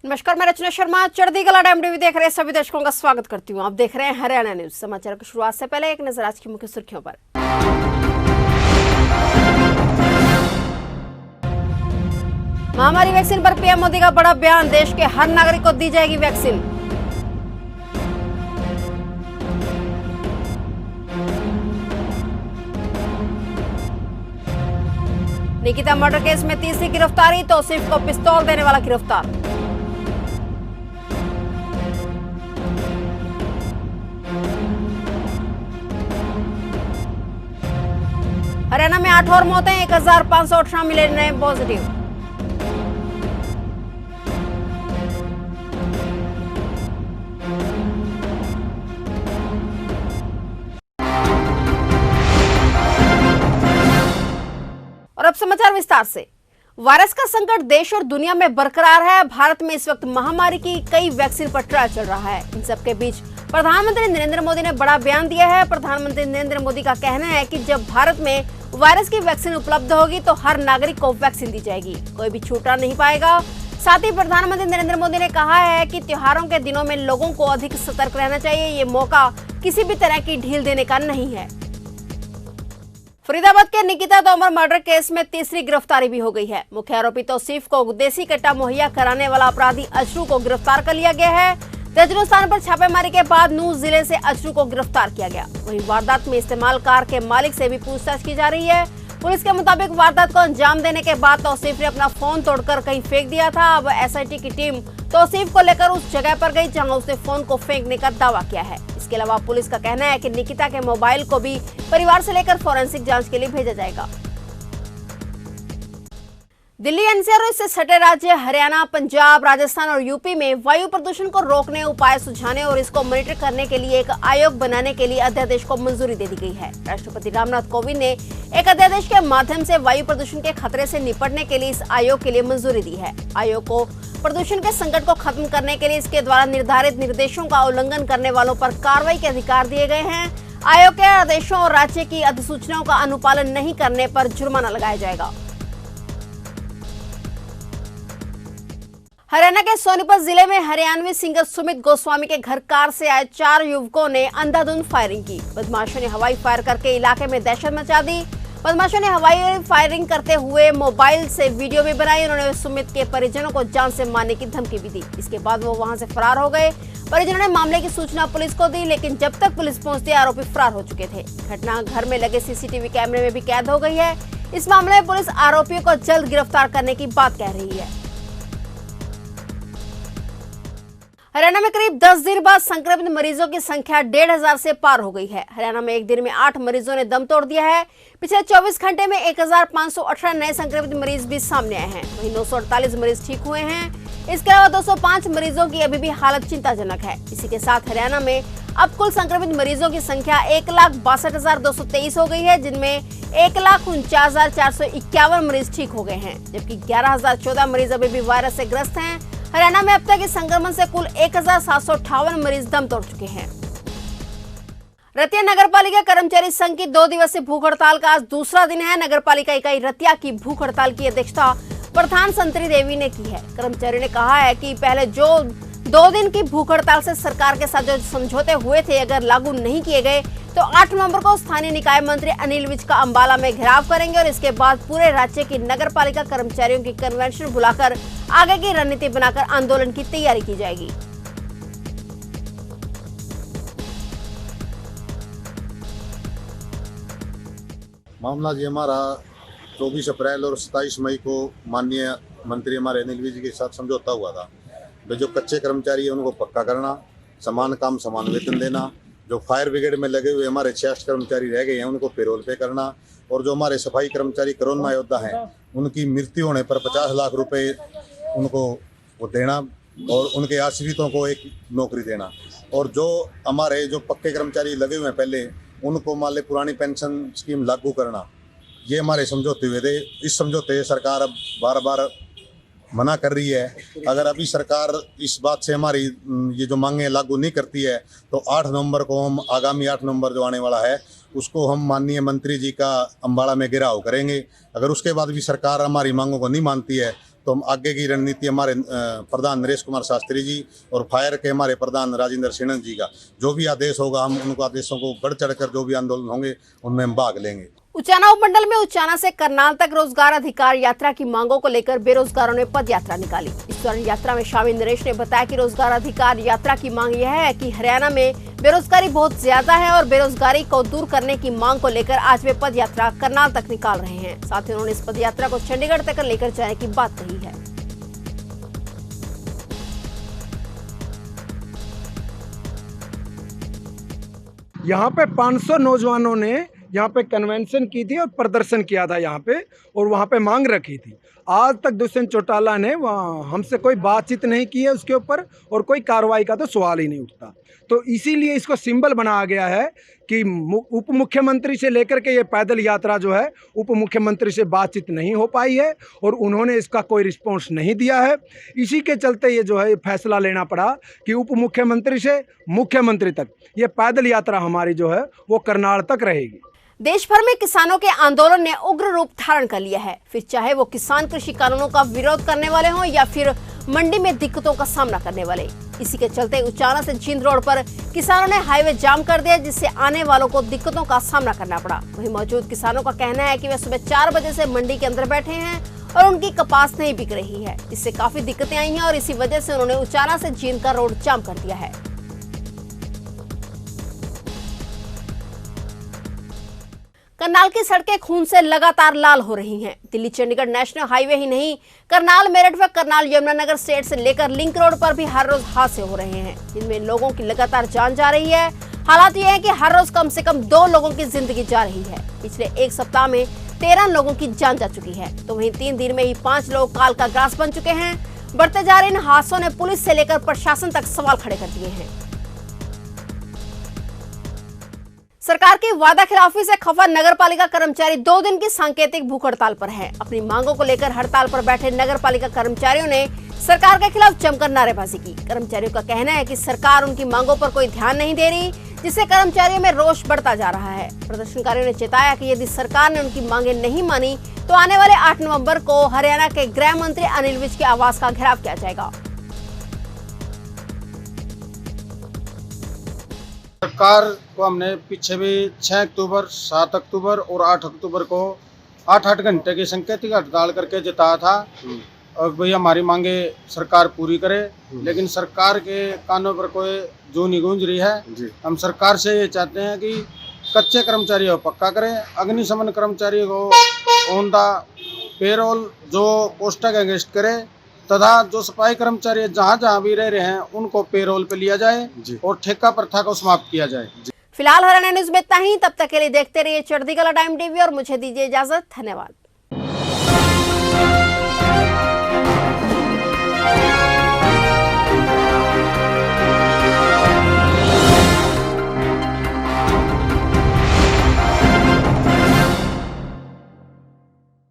नमस्कार, मैं रचना शर्मा चढ़ती कला टाइम टीवी देख रहे सभी दर्शकों का स्वागत करती हूं। आप देख रहे हैं हरियाणा न्यूज। समाचार की शुरुआत से पहले एक नजर आज की मुख्य सुर्खियों पर। महामारी वैक्सीन पर पीएम मोदी का बड़ा बयान, देश के हर नागरिक को दी जाएगी वैक्सीन। निकिता मर्डर केस में तीसरी गिरफ्तारी, तौसीफ को पिस्तौल देने वाला गिरफ्तार। हरियाणा में 8 और मौतें, 1518 मिले नए पॉजिटिव। और अब समाचार विस्तार से। वायरस का संकट देश और दुनिया में बरकरार है। भारत में इस वक्त महामारी की कई वैक्सीन पर ट्रायल चल रहा है। इन सबके बीच प्रधानमंत्री नरेंद्र मोदी ने बड़ा बयान दिया है। प्रधानमंत्री नरेंद्र मोदी का कहना है कि जब भारत में वायरस की वैक्सीन उपलब्ध होगी तो हर नागरिक को वैक्सीन दी जाएगी, कोई भी छूटा नहीं पाएगा। साथ ही प्रधानमंत्री नरेंद्र मोदी ने कहा है कि त्योहारों के दिनों में लोगों को अधिक सतर्क रहना चाहिए। ये मौका किसी भी तरह की ढील देने का नहीं है। फरीदाबाद के निकिता तोमर मर्डर केस में तीसरी गिरफ्तारी भी हो गई है। मुख्य आरोपी तौसीफ को देसी कट्टा मुहैया कराने वाला अपराधी अजरू को गिरफ्तार कर लिया गया है। दर्जनों स्थान पर छापेमारी के बाद नूह जिले से अजरू को गिरफ्तार किया गया। वहीं वारदात में इस्तेमाल कार के मालिक से भी पूछताछ की जा रही है। पुलिस के मुताबिक वारदात को अंजाम देने के बाद तौसीफ ने अपना फोन तोड़कर कहीं फेंक दिया था। अब एसआईटी की टीम तौसीफ को लेकर उस जगह पर गई जहां उसने फोन को फेंकने का दावा किया है। इसके अलावा पुलिस का कहना है कि निकिता के मोबाइल को भी परिवार से लेकर फोरेंसिक जांच के लिए भेजा जाएगा। दिल्ली एनसीआर और इससे सटे राज्य हरियाणा, पंजाब, राजस्थान और यूपी में वायु प्रदूषण को रोकने, उपाय सुझाने और इसको मॉनिटर करने के लिए एक आयोग बनाने के लिए अध्यादेश को मंजूरी दे दी गई है। राष्ट्रपति रामनाथ कोविंद ने एक अध्यादेश के माध्यम से वायु प्रदूषण के खतरे से निपटने के लिए इस आयोग के लिए मंजूरी दी है। आयोग को प्रदूषण के संकट को खत्म करने के लिए इसके द्वारा निर्धारित निर्देशों का उल्लंघन करने वालों पर कार्रवाई के अधिकार दिए गए हैं। आयोग के आदेशों और राज्य की अधिसूचनाओं का अनुपालन नहीं करने पर जुर्माना लगाया जाएगा। हरियाणा के सोनीपत जिले में हरियाणवी सिंगर सुमित गोस्वामी के घर कार से आए 4 युवकों ने अंधाधुंध फायरिंग की। बदमाशों ने हवाई फायर करके इलाके में दहशत मचा दी। बदमाशों ने हवाई फायरिंग करते हुए मोबाइल से वीडियो भी बनाई। उन्होंने सुमित के परिजनों को जान से मारने की धमकी भी दी। इसके बाद वो वहां से फरार हो गए। परिजनों ने मामले की सूचना पुलिस को दी, लेकिन जब तक पुलिस पहुंचती आरोपी फरार हो चुके थे। घटना घर में लगे सीसीटीवी कैमरे में भी कैद हो गई है। इस मामले में पुलिस आरोपियों को जल्द गिरफ्तार करने की बात कह रही है। हरियाणा में करीब 10 दिन बाद संक्रमित मरीजों की संख्या 1500 से पार हो गई है। हरियाणा में एक दिन में 8 मरीजों ने दम तोड़ दिया है। पिछले 24 घंटे में 1518 नए संक्रमित मरीज भी सामने आए हैं। वहीं 948 मरीज ठीक हुए हैं। इसके अलावा 205 मरीजों की अभी भी हालत चिंताजनक है। इसी के साथ हरियाणा में अब कुल संक्रमित मरीजों की संख्या 1,62,223 हो गई है, जिनमें 1,49,451 मरीज ठीक हो गए हैं, जबकि 11,014 मरीज अभी भी वायरस से ग्रस्त हैं। हरियाणा में अब तक इस संक्रमण से कुल 1,758 मरीज दम तोड़ चुके हैं। रतिया नगर पालिका कर्मचारी संघ की 2 दिवसीय भूख हड़ताल का आज दूसरा दिन है। नगर पालिका इकाई रतिया की भूख हड़ताल की अध्यक्षता प्रधान संतरी देवी ने की है। कर्मचारियों ने कहा है कि पहले जो 2 दिन की भूख हड़ताल से सरकार के साथ जो समझौते हुए थे, अगर लागू नहीं किए गए तो 8 नवंबर को स्थानीय निकाय मंत्री अनिल विज का अंबाला में घेराव करेंगे और इसके बाद पूरे राज्य की नगर पालिका कर्मचारियों की कन्वेंशन बुलाकर आगे की रणनीति बनाकर आंदोलन की तैयारी की जाएगी। मामला जी हमारा 24 अप्रैल और 27 मई को माननीय मंत्री हमारे अनिल विज के साथ समझौता हुआ था। जो कच्चे कर्मचारी है उनको पक्का करना, समान काम समान वेतन देना, जो फायर ब्रिगेड में लगे हुए हमारे 66 कर्मचारी रह गए हैं उनको पेरोल पे करना, और जो हमारे सफाई कर्मचारी कोरोना योद्धा हैं उनकी मृत्यु होने पर 50 लाख रुपए उनको वो देना और उनके आश्रितों को एक नौकरी देना, और जो हमारे जो पक्के कर्मचारी लगे हुए हैं पहले उनको मान ले पुरानी पेंशन स्कीम लागू करना। ये हमारे समझौते हुए थे। इस समझौते सरकार अब बार बार मना कर रही है। अगर अभी सरकार इस बात से हमारी ये जो मांगे लागू नहीं करती है तो 8 नवंबर को हम आगामी 8 नवंबर जो आने वाला है उसको हम माननीय मंत्री जी का अंबाला में घेराव करेंगे। अगर उसके बाद भी सरकार हमारी मांगों को नहीं मानती है तो हम आगे की रणनीति हमारे प्रधान नरेश कुमार शास्त्री जी और फायर के हमारे प्रधान राजेंद्र सिन्हा जी का जो भी आदेश होगा, हम उनको आदेशों को बढ़ चढ़कर जो भी आंदोलन होंगे उनमें हम भाग लेंगे। उचाना उपमंडल में उचाना से करनाल तक रोजगार अधिकार यात्रा की मांगों को लेकर बेरोजगारों ने पद यात्रा निकाली। इस दौरान यात्रा में शामिल नरेश ने बताया कि रोजगार अधिकार यात्रा की मांग यह है कि हरियाणा में बेरोजगारी बहुत ज्यादा है और बेरोजगारी को दूर करने की मांग को लेकर आज वे पद यात्रा करनाल तक निकाल रहे हैं। साथ ही उन्होंने इस पद यात्रा को चंडीगढ़ तक लेकर जाने की बात कही है। यहाँ पे 500 नौजवानों ने यहाँ पे कन्वेंशन की थी और प्रदर्शन किया था यहाँ पे, और वहाँ पे मांग रखी थी। आज तक दुष्यंत चौटाला ने हमसे कोई बातचीत नहीं की है उसके ऊपर, और कोई कार्रवाई का तो सवाल ही नहीं उठता। तो इसीलिए इसको सिंबल बनाया गया है कि उप मुख्यमंत्री से लेकर के ये पैदल यात्रा जो है, उप मुख्यमंत्री से बातचीत नहीं हो पाई है और उन्होंने इसका कोई रिस्पॉन्स नहीं दिया है। इसी के चलते ये जो है फैसला लेना पड़ा कि उप मुख्यमंत्री से मुख्यमंत्री तक ये पैदल यात्रा हमारी जो है वो करनाल तक रहेगी। देश भर में किसानों के आंदोलन ने उग्र रूप धारण कर लिया है, फिर चाहे वो किसान कृषि कानूनों का विरोध करने वाले हों या फिर मंडी में दिक्कतों का सामना करने वाले। इसी के चलते उचाना से जींद रोड पर किसानों ने हाईवे जाम कर दिया, जिससे आने वालों को दिक्कतों का सामना करना पड़ा। वहीं मौजूद किसानों का कहना है कि वे सुबह 4 बजे से मंडी के अंदर बैठे हैं और उनकी कपास नहीं बिक रही है, जिससे काफी दिक्कतें आई हैं और इसी वजह से उन्होंने उचाना से जींद का रोड जाम कर दिया है। करनाल की सड़कें खून से लगातार लाल हो रही हैं। दिल्ली चंडीगढ़ नेशनल हाईवे ही नहीं, करनाल मेरठ व करनाल यमुनानगर स्टेट से लेकर लिंक रोड पर भी हर रोज हादसे हो रहे हैं, जिनमें लोगों की लगातार जान जा रही है। हालात ये है कि हर रोज कम से कम 2 लोगों की जिंदगी जा रही है। पिछले 1 सप्ताह में 13 लोगों की जान जा चुकी है, तो वहीं 3 दिन में ही 5 लोग काल का ग्रास बन चुके हैं। बढ़ते जा रहे इन हादसों ने पुलिस से लेकर प्रशासन तक सवाल खड़े कर दिए हैं। सरकार की वादा खिलाफी से खफा नगर पालिका कर्मचारी 2 दिन की सांकेतिक भूख हड़ताल पर है। अपनी मांगों को लेकर हड़ताल पर बैठे नगर पालिका कर्मचारियों ने सरकार के खिलाफ जमकर नारेबाजी की। कर्मचारियों का कहना है कि सरकार उनकी मांगों पर कोई ध्यान नहीं दे रही, जिससे कर्मचारियों में रोष बढ़ता जा रहा है। प्रदर्शनकारियों ने चेताया कि यदि सरकार ने उनकी मांगे नहीं मानी तो आने वाले 8 नवंबर को हरियाणा के गृह मंत्री अनिल विज के आवास का घेराव किया जाएगा। सरकार को हमने पीछे भी 6 अक्टूबर, 7 अक्टूबर और 8 अक्टूबर को 8-8 घंटे की सांकेतिक हड़ताल करके जिताया था और भाई हमारी मांगे सरकार पूरी करे, लेकिन सरकार के कानों पर कोई जू नहीं गूंज रही है। हम सरकार से ये चाहते हैं कि कच्चे कर्मचारियों को पक्का करें, अग्निशमन कर्मचारियों को ऑन द पेरोल जो पोस्टक एंगेस्ट करे, तथा जो सफाई कर्मचारी जहाँ जहाँ भी रह रहे हैं उनको पेरोल पे लिया जाए और ठेका प्रथा को समाप्त किया जाए। फिलहाल हरियाणा न्यूज में इतना ही। तब तक के लिए देखते रहिए चढ़ती कला टाइम टीवी और मुझे दीजिए इजाजत। धन्यवाद।